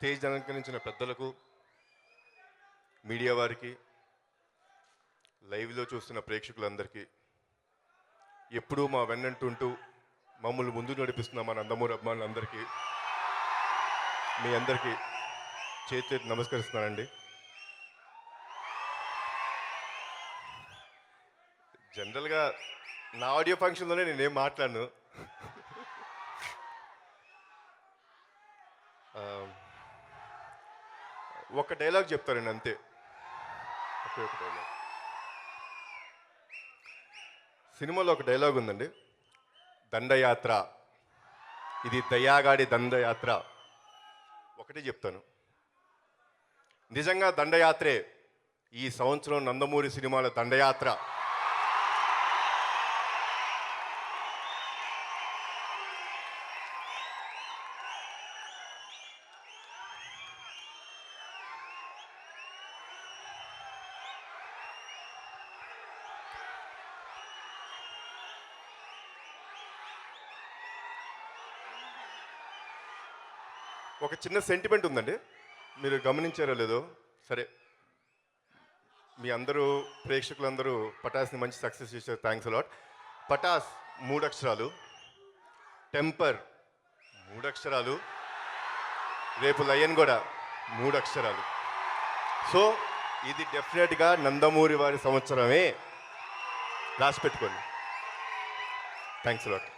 Stage అలంకరించిన పెద్దలకు, media వారికి, లైవ్లో చూస్తున్న ప్రేక్షకులందరికీ, ఎప్పుడూ మా వెన్నంటుంటూ మమ్మల్ని ముందు నడిపిస్తున్న మా నందమూరి అభిమానులందరికీ మీ అందరికీ చేతి నమస్కరిస్తున్నానండి. జనరల్గా నా ఆడియో ఫంక్షన్లోనే నేనేం మాట్లాడను. ఒక డైలాగ్ చెప్తారండి అంతే, ఒకే ఒక డైలాగ్. సినిమాలో ఒక డైలాగ్ ఉందండి, దండయాత్ర, ఇది దయాగాడి దండయాత్ర. ఒకటే చెప్తాను, నిజంగా దండయాత్రే ఈ సంవత్సరం నందమూరి సినిమాల దండయాత్ర. ఒక చిన్న సెంటిమెంట్ ఉందండి, మీరు గమనించారో లేదో. సరే, మీ అందరూ ప్రేక్షకులందరూ పటాస్ని మంచి సక్సెస్ చేశారు, థ్యాంక్స్ అలాట్. పటాస్ 3 అక్షరాలు, టెంపర్ 3 అక్షరాలు, రేపు లయన్ కూడా 3 అక్షరాలు. సో ఇది డెఫినెట్గా నందమూరి వారి సంవత్సరమే, రాసి పెట్టుకోండి. Thanks a lot.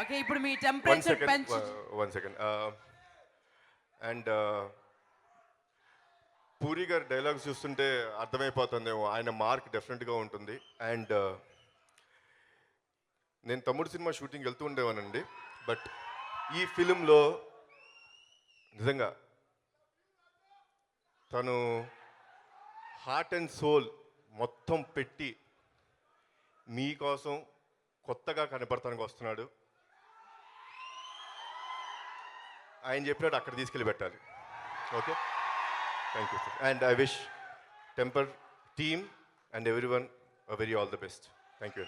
ఓకే, ఇప్పుడు మీ టెంపరేచర్ పెంచు. One second. అండ్ పూరి గారి డైలాగ్స్ చూస్తుంటే అర్థమైపోతుందేమో, ఆయన మార్క్ డెఫినెట్గా ఉంటుంది. అండ్ నేను తమ్ముడు సినిమా షూటింగ్ వెళ్తూ ఉండేవానండి, బట్ ఈ ఫిలింలో నిజంగా తను హార్ట్ అండ్ సోల్ మొత్తం పెట్టి మీకోసం కొత్తగా కనపడటానికి వస్తున్నాడు. ఆయన చెప్పినట్టు అక్కడ తీసుకెళ్ళి పెట్టాలి. Okay, thank you sir. And I wish temper team and every one very all the best. Thank you.